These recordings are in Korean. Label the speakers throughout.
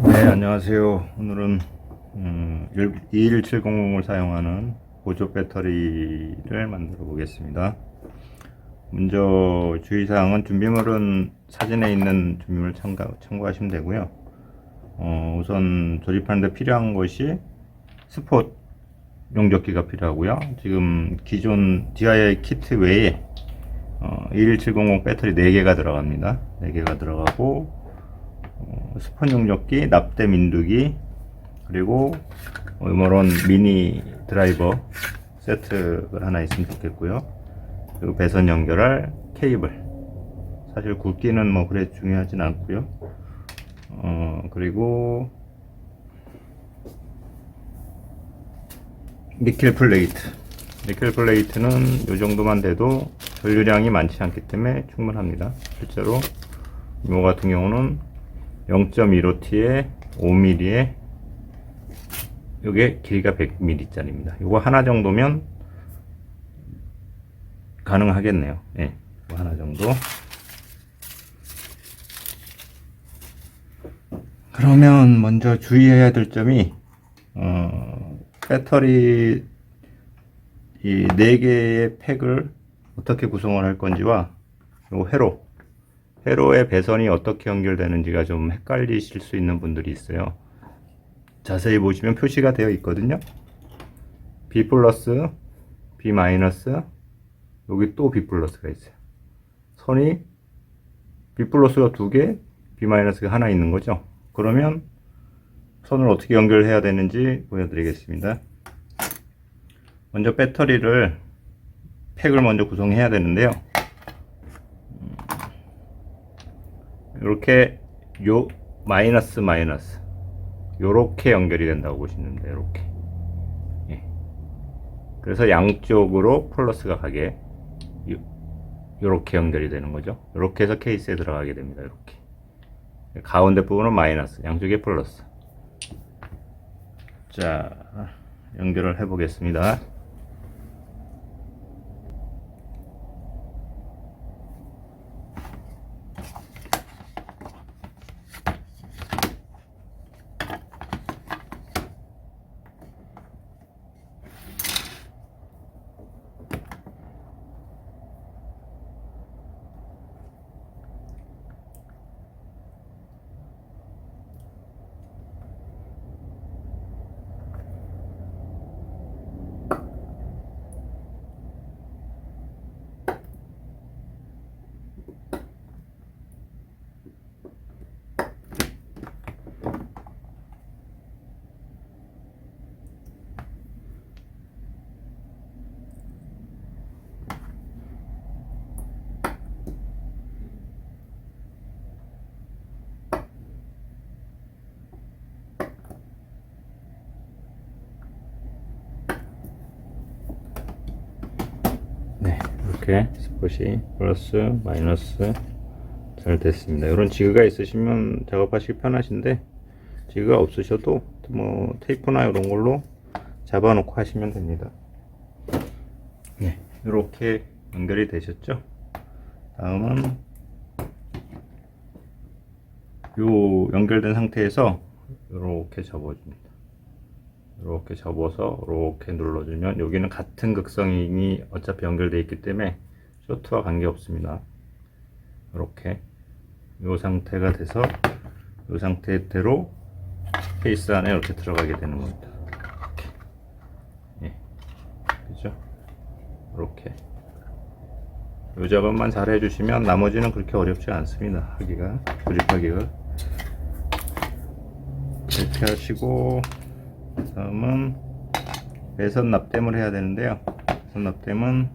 Speaker 1: 네, 안녕하세요. 오늘은 21700을 사용하는 보조 배터리를 만들어 보겠습니다. 먼저 주의사항은 준비물은 사진에 있는 준비물 참고하시면 되고요. 우선 조립하는 데 필요한 것이 스폿 용접기가 필요하고요. 지금 기존 DIY 키트 외에 21700 배터리 4개가 들어갑니다. 4개가 들어가고 스폰 용접기, 납땜 인두기, 그리고 이런 미니 드라이버 세트가 하나 있으면 좋겠고요. 그리고 배선 연결할 케이블, 사실 굵기는 뭐 그래 중요하진 않고요. 그리고 니켈 플레이트는 이 정도만 돼도 전류량이 많지 않기 때문에 충분합니다. 실제로 이 같은 경우는 0.15T에 5mm에 요게 길이가 100mm 짜리입니다. 요거 하나 정도면 가능하겠네요. 예, 요거 하나 정도. 그러면 먼저 주의해야 될 점이 배터리 이 4개의 팩을 어떻게 구성을 할 건지와 요 회로의 배선이 어떻게 연결되는지가 좀 헷갈리실 수 있는 분들이 있어요. 자세히 보시면 표시가 되어 있거든요. B 플러스, B 마이너스, 여기 또 B 플러스가 있어요. 선이 B 플러스가 2개, B 마이너스가 하나 있는 거죠. 그러면 선을 어떻게 연결해야 되는지 보여드리겠습니다. 먼저 배터리를 팩을 먼저 구성해야 되는데요. 이렇게 요 마이너스 요렇게 연결이 된다고 보시면 돼요. 요렇게. 예. 그래서 양쪽으로 플러스가 가게 요렇게 연결이 되는 거죠. 요렇게 해서 케이스에 들어가게 됩니다. 이렇게. 가운데 부분은 마이너스, 양쪽에 플러스. 자, 연결을 해 보겠습니다. 네, 이렇게 스폿이 플러스 마이너스 잘 됐습니다. 이런 지그가 있으시면 작업하시기 편하신데 지그가 없으셔도 뭐 테이프나 이런 걸로 잡아 놓고 하시면 됩니다. 네, 이렇게 연결이 되셨죠? 다음은 요 연결된 상태에서 이렇게 접어줍니다. 이렇게 접어서 이렇게 눌러주면 여기는 같은 극성이 어차피 연결되어 있기 때문에 쇼트와 관계없습니다. 이렇게 이 상태가 돼서 이 상태대로 케이스 안에 이렇게 들어가게 되는 겁니다. 이렇게. 예. 그죠? 이렇게 이 작업만 잘 해주시면 나머지는 그렇게 어렵지 않습니다. 조립하기가 이렇게 하시고, 다음은 배선 납땜을 해야 되는데요. 배선 납땜은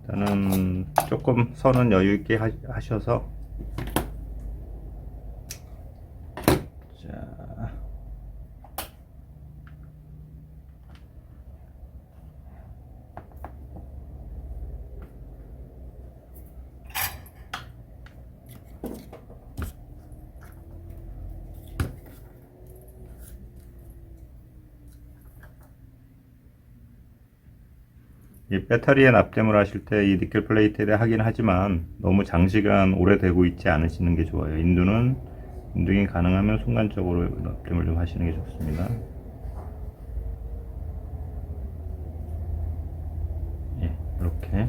Speaker 1: 일단은 조금 선은 여유 있게 하셔서, 자, 이 배터리에 납땜을 하실 때 이 니켈 플레이트에 하긴 하지만 너무 장시간 오래되고 있지 않으시는 게 좋아요. 인두는 운동이 가능하면 순간적으로 납땜을 좀 하시는 게 좋습니다. 예, 이렇게.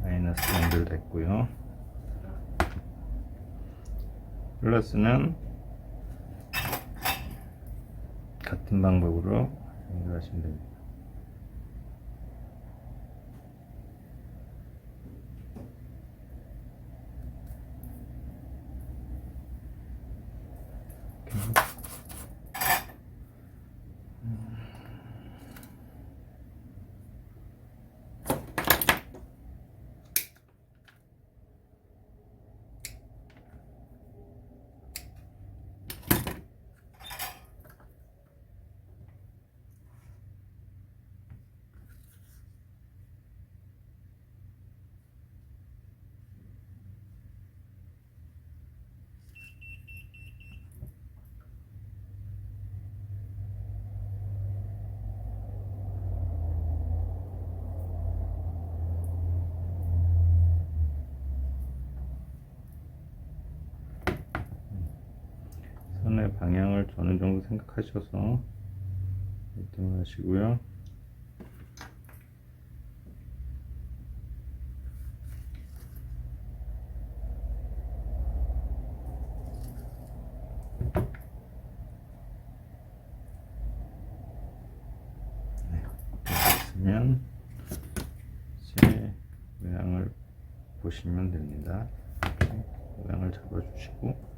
Speaker 1: 마이너스 연결됐고요. 플러스는 같은 방법으로 연결하시면 됩니다. 선의 방향을 어느 정도 생각하셔서 이동을 하시고요. 네, 됐으면 이제 모양을 보시면 됩니다. 이렇게 모양을 잡아주시고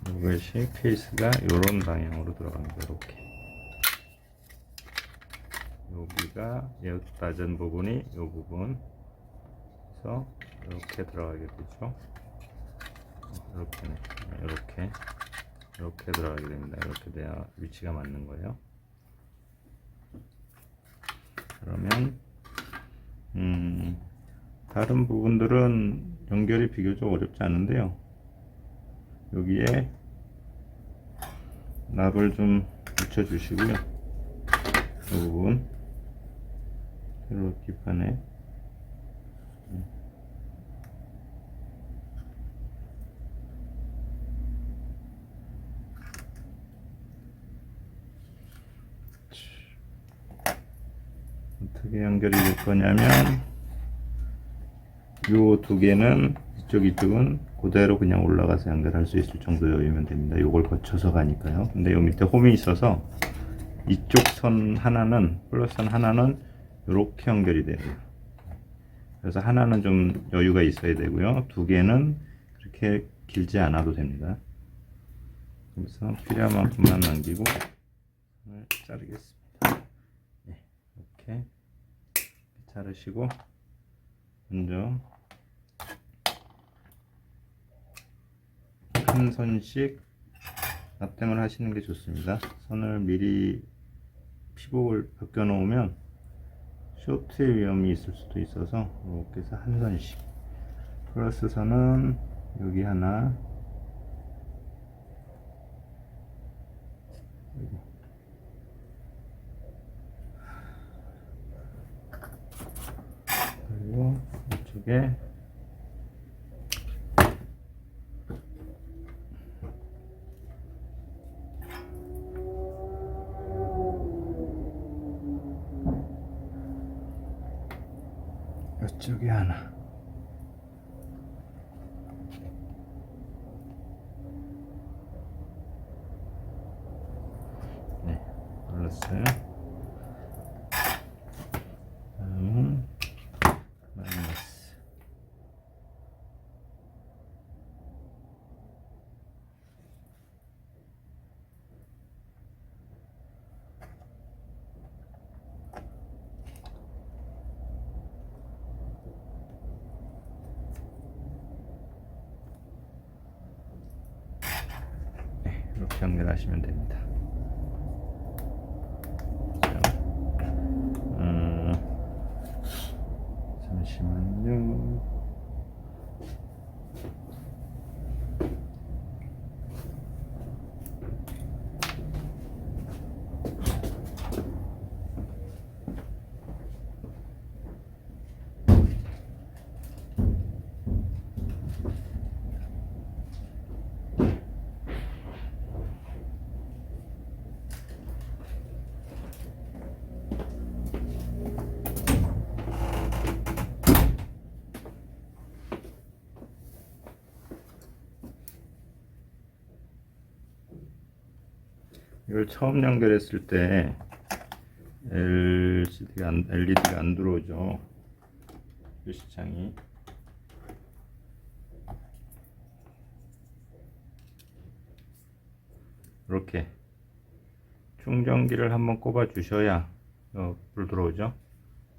Speaker 1: 이것이 페이스가 이런 방향으로 들어갑니다. 이렇게 여기가 빠진 부분이 이 부분 그래서 이렇게 들어가게 되죠. 이렇게 들어가게 됩니다. 이렇게 돼야 위치가 맞는 거예요. 그러면 다른 부분들은 연결이 비교적 어렵지 않은데요. 여기에 납을 좀 붙여 주시고요. 이 부분 세로 뒷판에 어떻게 연결이 될 거냐면 요 두 개는 이쪽은 그대로 그냥 올라가서 연결할 수 있을 정도면 됩니다. 요걸 거쳐서 가니까요. 근데 요 밑에 홈이 있어서 이쪽 선 하나는 플러스 선 하나는 이렇게 연결이 돼요. 그래서 하나는 좀 여유가 있어야 되고요. 두 개는 그렇게 길지 않아도 됩니다. 그래서 필요한 만큼만 남기고 자르겠습니다. 네, 이렇게 자르시고 먼저 한 선씩 납땜을 하시는 게 좋습니다. 선을 미리 피복을 벗겨 놓으면 쇼트의 위험이 있을 수도 있어서 이렇게 해서 한 선씩 플러스 선은 여기 하나 그리고 이쪽에 이쪽에 하나 네 눌렀어요. 다음은 마이너스 이렇게 연결하시면 됩니다. 잠시만요. 이걸 처음 연결했을 때 LED가 안 들어오죠. 표시창이. 이렇게 충전기를 한번 꼽아 주셔야 불 들어오죠.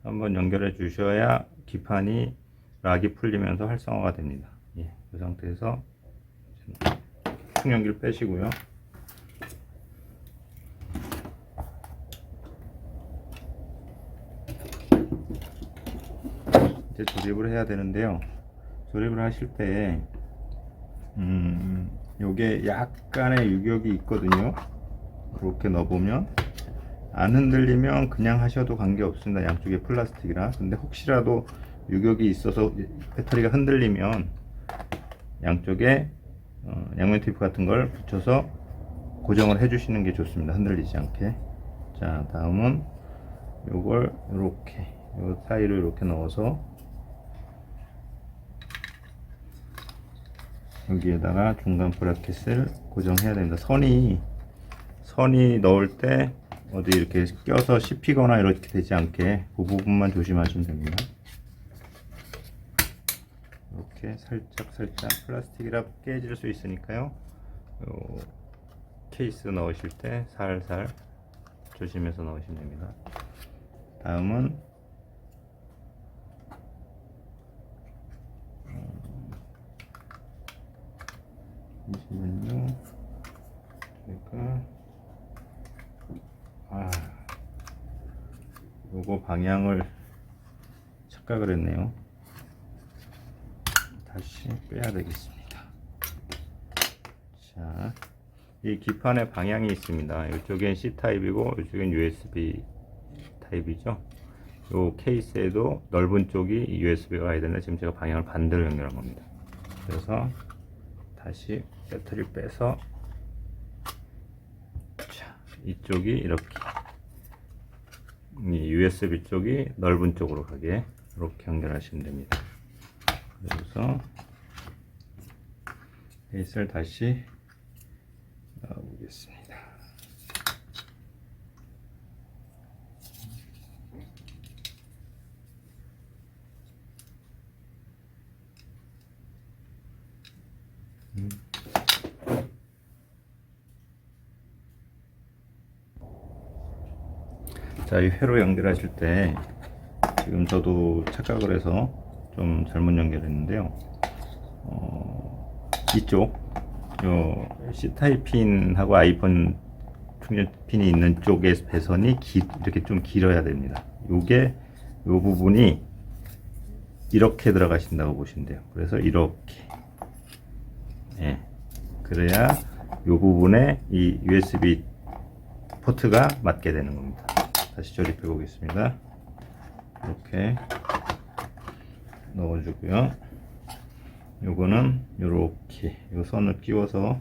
Speaker 1: 한번 연결해 주셔야 기판이 락이 풀리면서 활성화가 됩니다. 예, 그 상태에서 충전기를 빼시고요. 이제 조립을 해야 되는데요. 조립을 하실 때 요게 약간의 유격이 있거든요. 이렇게 넣어보면 안 흔들리면 그냥 하셔도 관계없습니다. 양쪽에 플라스틱이라. 근데 혹시라도 유격이 있어서 배터리가 흔들리면 양쪽에 양면 테이프 같은 걸 붙여서 고정을 해 주시는 게 좋습니다. 흔들리지 않게. 자, 다음은 요걸 이렇게 요 사이로 이렇게 넣어서 여기에다가 중간 브라켓을 고정해야 됩니다. 선이 넣을 때 어디 이렇게 껴서 씹히거나 이렇게 되지 않게 그 부분만 조심하시면 됩니다. 이렇게 살짝 플라스틱이라 깨질 수 있으니까요. 요 케이스 넣으실 때 살살 조심해서 넣으시면 됩니다. 다음은 잠시만요. 요거 방향을 착각을 했네요. 다시 빼야 되겠습니다. 자, 이 기판의 방향이 있습니다. 이쪽엔 C 타입이고 이쪽엔 USB 타입이죠. 요 케이스에도 넓은 쪽이 USB가 가야 되는데 지금 제가 방향을 반대로 연결한 겁니다. 그래서 다시 배터리를 빼서 자, 이쪽이 이렇게 이 USB 쪽이 넓은 쪽으로 가게 이렇게 연결하시면 됩니다. 그래서 케이스를 다시 넣어보겠습니다. 자, 이 회로 연결하실 때 지금 저도 착각을 해서 좀 잘못 연결했는데요. 이쪽 요 C타입 핀하고 아이폰 충전 핀이 있는 쪽의 배선이 이렇게 좀 길어야 됩니다. 요게 요 부분이 이렇게 들어가신다고 보시면 돼요. 그래서 이렇게 예, 그래야 요 부분에 이 USB 포트가 맞게 되는 겁니다. 다시 조립해 보겠습니다. 이렇게 넣어주고요. 요거는 요렇게 요 선을 끼워서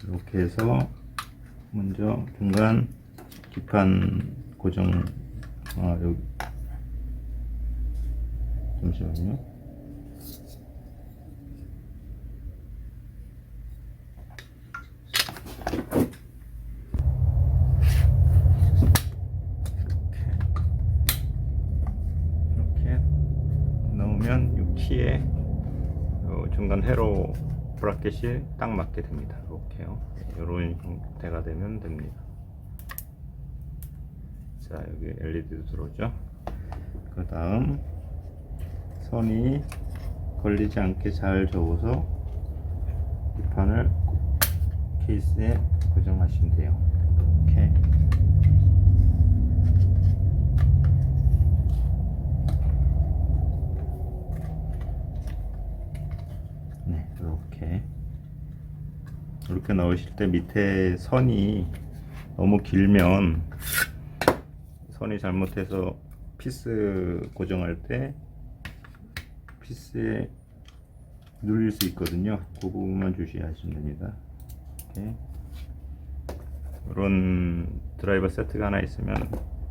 Speaker 1: 이렇게 해서 먼저 중간 기판 고정 여기 잠시만요. 키에 중간 회로 브라켓이 딱 맞게 됩니다. 이렇게요. 이런 형태가 되면 됩니다. 자, 여기 LED도 들어오죠. 그 다음 선이 걸리지 않게 잘 접어서 이 판을 케이스에 고정하시면 돼요. 이렇게. 네, 이렇게 넣으실 때 밑에 선이 너무 길면 선이 잘못해서 피스 고정할 때 피스에 눌릴 수 있거든요. 그 부분만 주시하시면 됩니다. 이렇게. 이런 드라이버 세트가 하나 있으면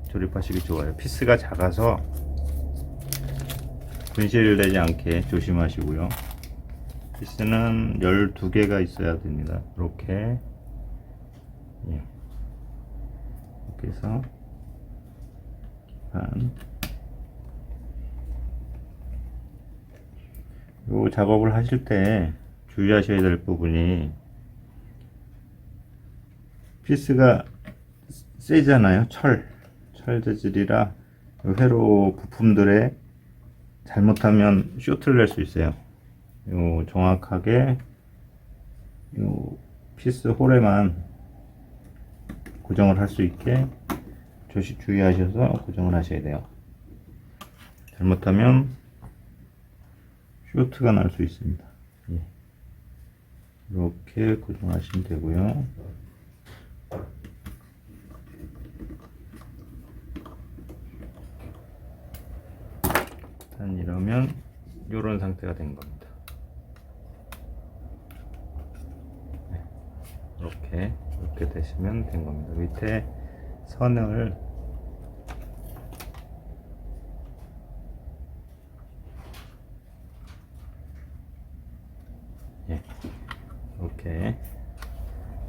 Speaker 1: 조립하시기 좋아요. 피스가 작아서 분실되지 않게 조심하시고요. 피스는 12개가 있어야 됩니다. 이렇게. 예. 이렇게 해서 요 작업을 하실 때 주의하셔야 될 부분이, 피스가 세잖아요. 철 재질이라 회로 부품들에 잘못하면 쇼트를 낼 수 있어요. 요 정확하게 요 피스 홀에만 고정을 할 수 있게 주의하셔서 고정을 하셔야 돼요. 잘못하면 쇼트가 날 수 있습니다. 예. 이렇게 고정하시면 되고요. 일단 이러면 이런 상태가 된 겁니다. 네. 이렇게 되시면 된 겁니다. 밑에 선을 이렇게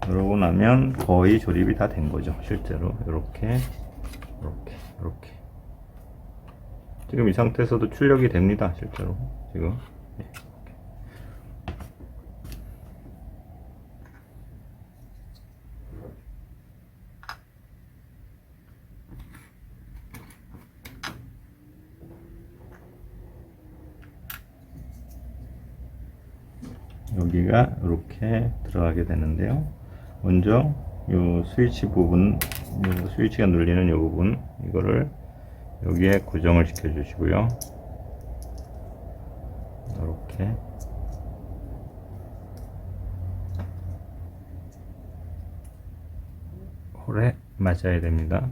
Speaker 1: 그러고 나면 거의 조립이 다 된 거죠. 실제로 이렇게 지금 이 상태에서도 출력이 됩니다. 실제로 지금. 여기가 이렇게 들어가게 되는데요. 먼저 이 스위치 부분, 스위치가 눌리는 이 부분, 이거를 여기에 고정을 시켜 주시고요. 이렇게 홀에 맞아야 됩니다.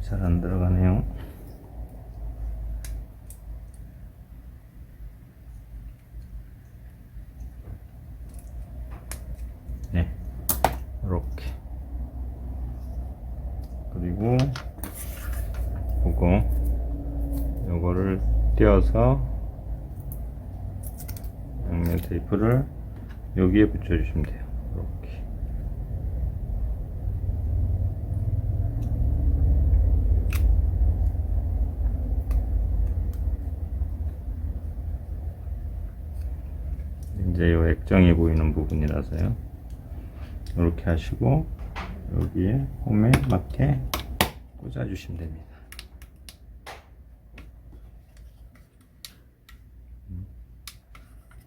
Speaker 1: 잘 안 들어가네요. 네, 이렇게. 그리고 요거를 띄어서 양면 테이프를 여기에 붙여주시면 돼요. 이렇게. 이제 요 액정이 보이는 부분이라서요. 이렇게 하시고 여기에 홈에 맞게 꽂아주시면 됩니다.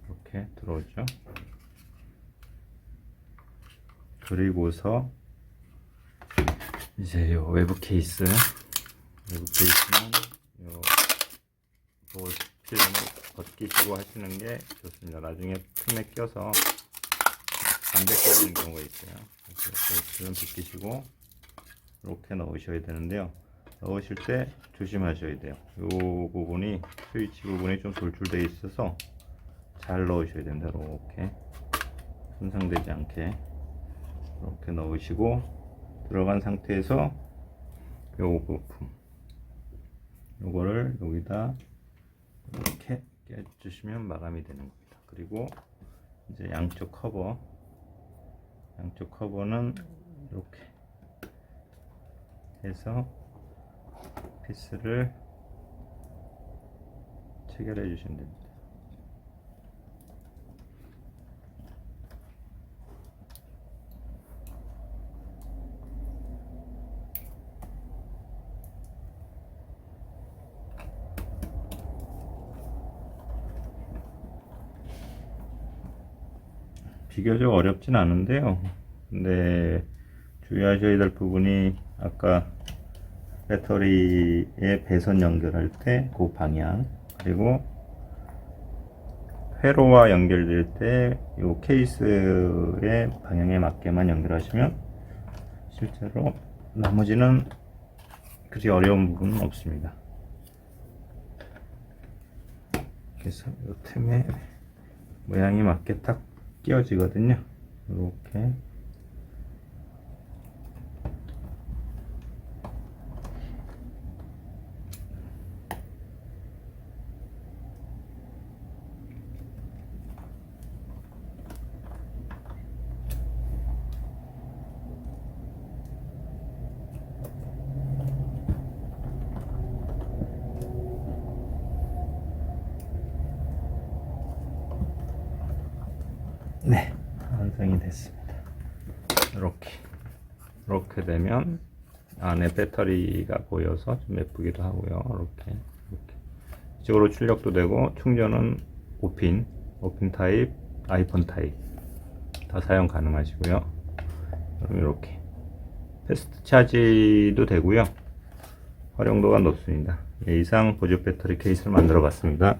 Speaker 1: 이렇게 들어오죠. 그리고서 이제 요 외부 케이스는 요 볼 필름을 벗기시고 하시는 게 좋습니다. 나중에 틈에 껴서 안 벗겨지는 경우가 있어요. 그래서 필름 벗기시고 이렇게 넣으셔야 되는데요. 넣으실 때 조심하셔야 돼요. 이 부분이, 스위치 부분이 좀 돌출되어 있어서 잘 넣으셔야 됩니다. 이렇게 손상되지 않게 이렇게 넣으시고, 들어간 상태에서 요 부품, 요거를 여기다 이렇게 깨주시면 마감이 되는 겁니다. 그리고 이제 양쪽 커버는 이렇게 해서 피스를 체결해 주시면 됩니다. 비교적 어렵진 않은데요. 근데 주의하셔야 될 부분이 아까 배터리의 배선 연결할 때 그 방향, 그리고 회로와 연결될 때 이 케이스의 방향에 맞게만 연결하시면 실제로 나머지는 그리 어려운 부분은 없습니다. 그래서 이 틈에 모양이 맞게 딱 끼워지거든요. 이렇게 네, 완성이 됐습니다. 이렇게 되면 안에 배터리가 보여서 좀 예쁘기도 하고요. 이렇게 이쪽으로 출력도 되고, 충전은 5핀 타입, 아이폰 타입 다 사용 가능하시고요. 그럼 이렇게 패스트 차지도 되고요. 활용도가 높습니다. 이상 보조 배터리 케이스를 만들어 봤습니다.